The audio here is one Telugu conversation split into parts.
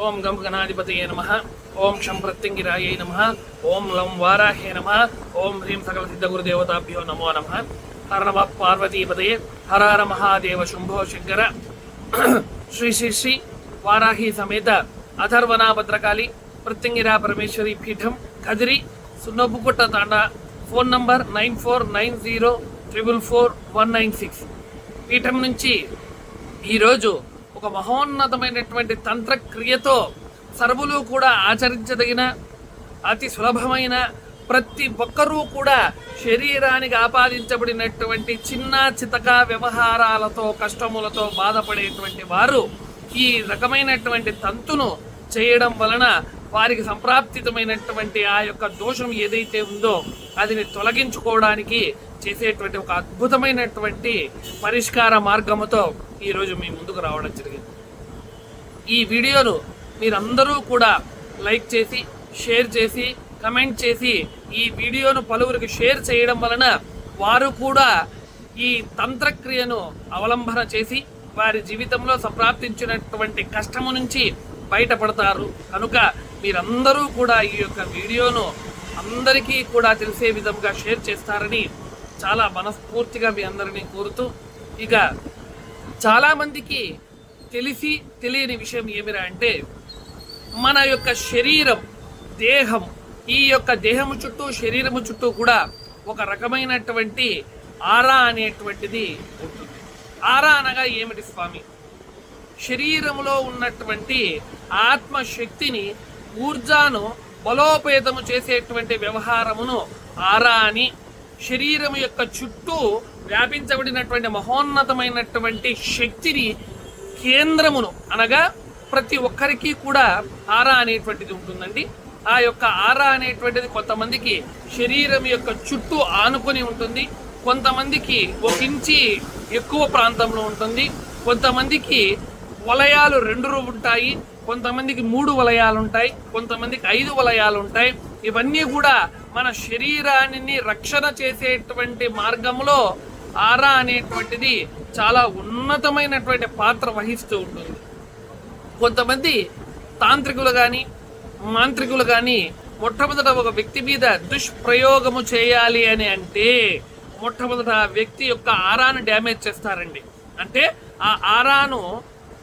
ఓం గం గణాధిపతయే నమః. ఓం శం ప్రత్యంగిరాయై నమః. ఓం లం వారాహే నమః. ఓం హ్రీం సకల సిద్ధ గురుదేవతాభ్యో నమో నమః. హర నమ పార్వతీపతయే. హర హర మహాదేవ శంభో శంకర. శ్రీ శ్రీ శ్రీ వారాహి సమేత అథర్వనా భద్రకాళి ప్రత్యంగిరా పరమేశ్వరి పీఠం కదిరి సున్నపుకుట్ట తాండా. Phone number 9490444196. పీఠం నుంచి ఈరోజు ఒక మహోన్నతమైనటువంటి తంత్రక్రియతో సర్వులు కూడా ఆచరించదగిన అతి సులభమైన, ప్రతి ఒక్కరూ కూడా శరీరానికి ఆపాదించబడినటువంటి చిన్న చితక వ్యవహారాలతో కష్టములతో బాధపడేటువంటి వారు ఈ రకమైనటువంటి తంతును చేయడం వలన వారికి సంప్రాప్తితమైనటువంటి ఆ యొక్క దోషం ఏదైతే ఉందో అదిని తొలగించుకోవడానికి చేసేటువంటి ఒక అద్భుతమైనటువంటి పరిష్కార మార్గముతో ఈరోజు మీ ముందుకు రావడం జరిగింది. ఈ వీడియోను మీరందరూ కూడా లైక్ చేసి, షేర్ చేసి, కమెంట్ చేసి ఈ వీడియోను పలువురికి షేర్ చేయడం వలన వారు కూడా ఈ తంత్రక్రియను అవలంబన చేసి వారి జీవితంలో సంప్రాప్తించినటువంటి కష్టము నుంచి బయటపడతారు. కనుక మీరందరూ కూడా ఈ యొక్క వీడియోను అందరికీ కూడా తెలిసే విధంగా షేర్ చేస్తారని చాలా మనస్ఫూర్తిగా మీ అందరినీ కోరుతూ, ఇక చాలామందికి తెలిసి తెలియని విషయం ఏమిరా అంటే, మన యొక్క శరీరం, దేహం, ఈ యొక్క దేహము చుట్టూ, శరీరము చుట్టూ కూడా ఒక రకమైనటువంటి ఆరా అనేటువంటిది ఉంటుంది. ఆరా అనగా ఏమిటి స్వామి? శరీరములో ఉన్నటువంటి ఆత్మశక్తిని, ఊర్జాను బలోపేతము చేసేటువంటి వ్యవహారమును ఆరా అని, శరీరం యొక్క చుట్టూ వ్యాపించబడినటువంటి మహోన్నతమైనటువంటి శక్తిని, కేంద్రమును అనగా ప్రతి ఒక్కరికి కూడా ఆరా అనేటువంటిది ఉంటుందండి. ఆ యొక్క ఆరా అనేటువంటిది కొంతమందికి శరీరం యొక్క చుట్టూ ఆనుకొని ఉంటుంది, కొంతమందికి ఒక ఇంచి ఎక్కువ ప్రాంతంలో ఉంటుంది, కొంతమందికి వలయాలు 2 ఉంటాయి, కొంతమందికి 3 వలయాలు ఉంటాయి, కొంతమందికి 5 వలయాలు ఉంటాయి. ఇవన్నీ కూడా మన శరీరాన్ని రక్షణ చేసేటువంటి మార్గంలో ఆరా అనేటువంటిది చాలా ఉన్నతమైనటువంటి పాత్ర వహిస్తూ ఉంటుంది. కొంతమంది తాంత్రికులు కానీ, మాంత్రికులు కానీ మొట్టమొదట ఒక వ్యక్తి మీద దుష్ప్రయోగము చేయాలి అని అంటే మొట్టమొదట ఆ వ్యక్తి యొక్క ఆరాను డ్యామేజ్ చేస్తారండి. అంటే ఆ ఆరాను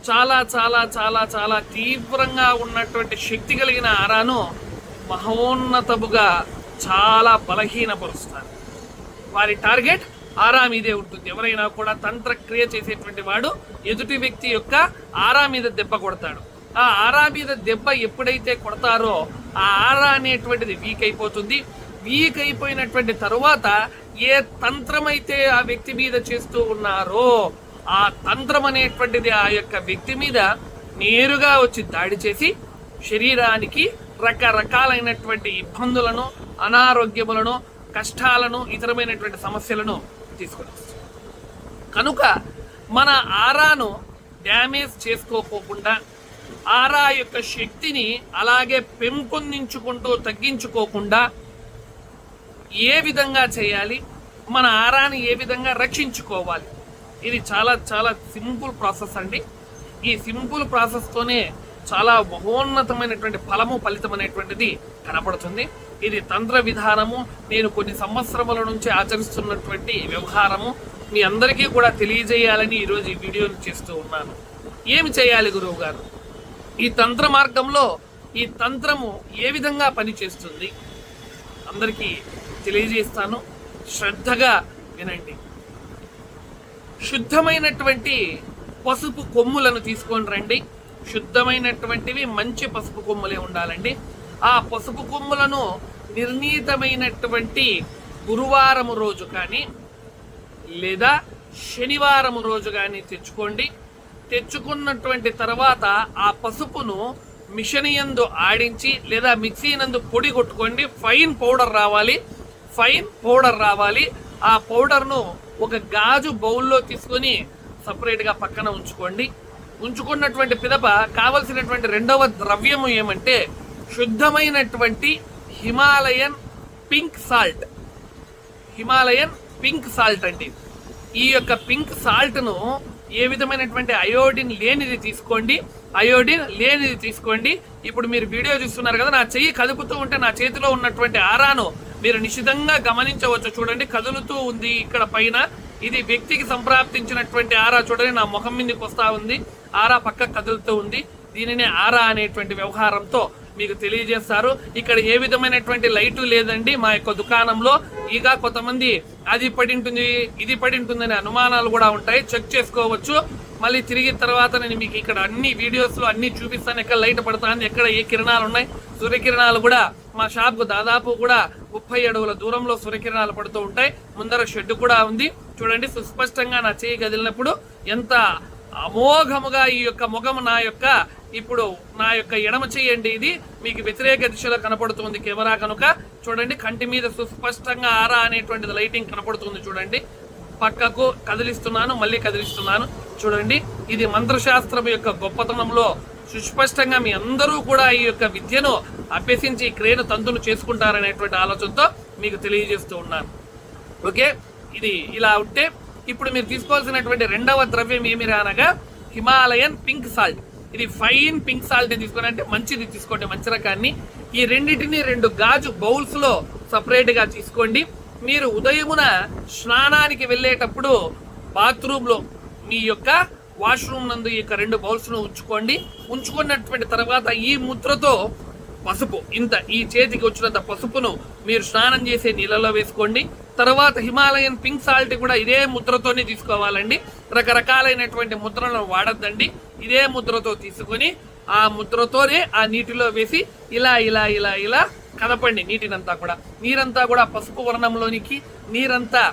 చాలా చాలా చాలా చాలా తీవ్రంగా ఉన్నటువంటి శక్తి కలిగిన ఆరాను మహోన్నతముగా చాలా బలహీనపరుస్తారు. వారి టార్గెట్ ఆరా మీదే ఉంటుంది. ఎవరైనా కూడా తంత్రక్రియ చేసేటువంటి వాడు ఎదుటి వ్యక్తి యొక్క ఆరా మీద దెబ్బ కొడతాడు. ఆ ఆరా మీద దెబ్బ ఎప్పుడైతే కొడతారో ఆ ఆరా అనేటువంటిది వీక్ అయిపోతుంది. వీక్ అయిపోయినటువంటి తరువాత ఏ తంత్రం అయితే ఆ వ్యక్తి మీద చేస్తూ ఉన్నారో ఆ తంత్రం అనేటువంటిది ఆ యొక్క వ్యక్తి మీద నేరుగా వచ్చి దాడి చేసి శరీరానికి రకరకాలైనటువంటి ఇబ్బందులను, అనారోగ్యములను, కష్టాలను, ఇతరమైనటువంటి సమస్యలను తీసుకొని వస్తుంది. కనుక మన ఆరాను డ్యామేజ్ చేసుకోకుండా, ఆరా యొక్క శక్తిని అలాగే పెంపొందించుకుంటూ తగ్గించుకోకుండా ఏ విధంగా చేయాలి, మన ఆరాని ఏ విధంగా రక్షించుకోవాలి, ఇది చాలా చాలా సింపుల్ ప్రాసెస్ అండి. ఈ సింపుల్ ప్రాసెస్తోనే చాలా మహోన్నతమైనటువంటి ఫలితం అనేటువంటిది కనపడుతుంది. ఇది తంత్ర విధానము. నేను కొన్ని సంవత్సరముల నుంచి ఆచరిస్తున్నటువంటి వ్యవహారము మీ అందరికీ కూడా తెలియజేయాలని ఈరోజు ఈ వీడియోని చేస్తూ ఉన్నాను. ఏమి చేయాలి గురువు గారు? ఈ తంత్ర మార్గంలో ఈ తంత్రము ఏ విధంగా పనిచేస్తుంది అందరికీ తెలియజేస్తాను. శ్రద్ధగా వినండి. శుద్ధమైనటువంటి పసుపు కొమ్ములను తీసుకొని రండి. శుద్ధమైనటువంటివి మంచి పసుపు కొమ్ములే ఉండాలండి. ఆ పసుపు కొమ్ములను నిర్ణీతమైనటువంటి గురువారము రోజు కానీ లేదా శనివారము రోజు కానీ తెచ్చుకోండి. తెచ్చుకున్నటువంటి తర్వాత ఆ పసుపును మిషన్ యందు ఆడించి లేదా మిక్సీ నందు పొడి కొట్టుకోండి. ఫైన్ పౌడర్ రావాలి. ఆ పౌడర్ను ఒక గాజు బౌల్లో తీసుకొని సపరేట్గా పక్కన ఉంచుకోండి. ఉంచుకున్నటువంటి పిదప కావలసినటువంటి రెండవ ద్రవ్యము ఏమంటే శుద్ధమైనటువంటి హిమాలయన్ పింక్ సాల్ట్ అండి. ఈ యొక్క పింక్ సాల్ట్ను ఏ విధమైనటువంటి అయోడిన్ లేనిది తీసుకోండి, అయోడిన్ లేనిది తీసుకోండి. ఇప్పుడు మీరు వీడియో చూస్తున్నారు కదా, నా చెయ్యి కదుపుతూ ఉంటే నా చేతిలో ఉన్నటువంటి ఆరాను మీరు నిశితంగా గమనించవచ్చు. చూడండి, కదులుతూ ఉంది ఇక్కడ పైన. ఇది వ్యక్తికి సంప్రాప్తించినటువంటి ఆరా. చూడండి, నా ముఖం మీదకి వస్తా ఉంది, ఆరా పక్క కదులుతూ ఉంది. దీనినే ఆరా అనేటువంటి వ్యవహారంతో మీకు తెలియజేస్తారు. ఇక్కడ ఏ విధమైనటువంటి లైటు లేదండి మా యొక్క దుకాణంలో. ఇక కొంతమంది అది పడి ఉంటుంది, ఇది పడి ఉంటుందనే అనుమానాలు కూడా ఉంటాయి, చెక్ చేసుకోవచ్చు. మళ్ళీ తిరిగి తర్వాత నేను మీకు ఇక్కడ అన్ని వీడియోస్లో అన్ని చూపిస్తాను, ఎక్కడ లైట్ పడుతుంది, ఎక్కడ ఏ కిరణాలు ఉన్నాయి. సూర్యకిరణాలు కూడా మా షాప్కు దాదాపు కూడా 30 అడుగుల దూరంలో సూర్యకిరణాలు పడుతూ ఉంటాయి. ముందర షెడ్ కూడా ఉంది. చూడండి, సుస్పష్టంగా నా చేయి కదిలినప్పుడు ఎంత అమోఘముగా ఈ యొక్క ముఖము ఇప్పుడు నా యొక్క ఎడమ చేయండి, ఇది మీకు వ్యతిరేక దిశలో కనపడుతుంది కెమెరా కనుక. చూడండి, కంటి మీద సుస్పష్టంగా ఆరా అనేటువంటిది లైటింగ్ కనపడుతుంది. చూడండి, పక్కకు కదిలిస్తున్నాను, మళ్ళీ కదిలిస్తున్నాను. చూడండి, ఇది మంత్రశాస్త్రం యొక్క గొప్పతనంలో సుస్పష్టంగా మీ అందరూ కూడా ఈ యొక్క విద్యను అభ్యసించి క్రియను తంతులు చేసుకుంటారనేటువంటి ఆలోచనతో మీకు తెలియజేస్తూ ఉన్నాను. ఓకే, ఇది ఇలా ఉంటే ఇప్పుడు మీరు తీసుకోవాల్సినటువంటి రెండవ ద్రవ్యం ఏమి అనగా హిమాలయన్ పింక్ సాల్ట్. ఇది ఫైన్ పింక్ సాల్ట్ తీసుకోండి, అంటే మంచిది తీసుకోండి, మంచి రకాన్ని. ఈ రెండింటిని 2 గాజు బౌల్స్ లో సపరేట్ గా తీసుకోండి. మీరు ఉదయమున స్నానానికి వెళ్ళేటప్పుడు బాత్రూమ్ లో మీ యొక్క వాష్రూమ్ నందు ఈ యొక్క 2 బౌల్స్ ను ఉంచుకోండి. ఉంచుకున్నటువంటి తర్వాత ఈ ముద్రతో పసుపు, ఈ చేతికి వచ్చినంత పసుపును మీరు స్నానం చేసే నీళ్ళలో వేసుకోండి. తర్వాత హిమాలయన్ పింక్ సాల్ట్ కూడా ఇదే ముద్రతోనే తీసుకోవాలండి. రకరకాలైనటువంటి ముద్రలను వాడద్దండి. ఇదే ముద్రతో తీసుకొని ఆ ముద్రతోనే ఆ నీటిలో వేసి ఇలా ఇలా ఇలా ఇలా కదపండి. నీరంతా కూడా పసుపు వర్ణంలోనికి నీరంతా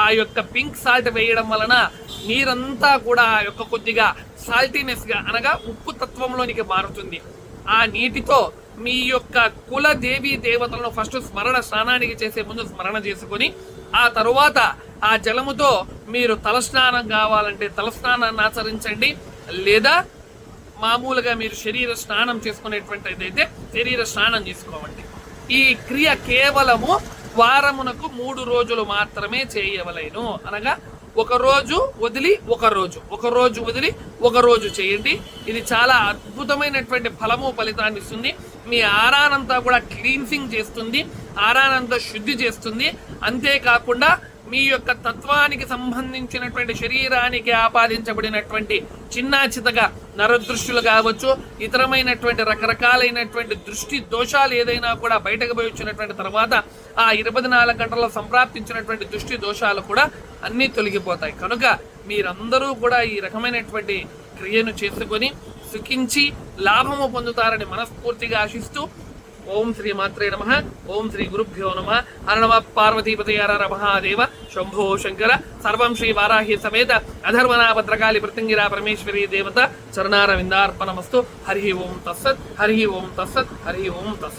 ఆ యొక్క పింక్ సాల్ట్ వేయడం వలన నీరంతా కూడా ఆ యొక్క కొద్దిగా సాల్టీనెస్ గా అనగా ఉప్పు తత్వంలోనికి మారుతుంది. ఆ నీటితో మీ యొక్క కుల దేవీ దేవతలను ఫస్ట్ స్నానానికి చేసే ముందు స్మరణ చేసుకొని ఆ తరువాత ఆ జలముతో మీరు తలస్నానం కావాలంటే తలస్నానాన్ని ఆచరించండి. లేదా మామూలుగా మీరు శరీర స్నానం చేసుకునేటువంటిదైతే శరీర స్నానం చేసుకోవండి. ఈ క్రియ కేవలము వారమునకు 3 రోజులు మాత్రమే చేయవలేను. అనగా ఒక రోజు వదిలి ఒక రోజు చేయండి. ఇది చాలా అద్భుతమైనటువంటి ఫలితాన్ని ఇస్తుంది. మీ ఆరానంతా కూడా క్లీన్సింగ్ చేస్తుంది, ఆరానంతా శుద్ధి చేస్తుంది. అంతేకాకుండా మీ యొక్క తత్వానికి సంబంధించినటువంటి శరీరానికి ఆపాదించబడినటువంటి చిన్నా చితగా నరదృష్టులు కావచ్చు, ఇతరమైనటువంటి రకరకాలైనటువంటి దృష్టి దోషాలు ఏదైనా కూడా బయటకు పోయి వచ్చినటువంటి తర్వాత ఆ 24 గంటల్లో సంప్రాప్తించినటువంటి దృష్టి దోషాలు కూడా అన్నీ తొలగిపోతాయి. కనుక మీరందరూ కూడా ఈ రకమైనటువంటి క్రియను చేసుకొని సుఖించి లాభము పొందుతారని మనస్ఫూర్తిగా ఆశిస్తూ ఓం శ్రీ మాత్రే నమః. ఓం శ్రీ గురుభ్యో నమః. హర నమః పార్వతీపతయ హర మహాదేవ శంభో శంకర. సర్వం శ్రీ వారాహి సమేత అధర్వనా భద్రకాళి ప్రత్యంగిరా పరమేశ్వరీ దేవత చరణారవిందార్పణమస్తు. హరి ఓం తస్సత్, హరి ఓం తస్సత్, హరి ఓం తస్సత్.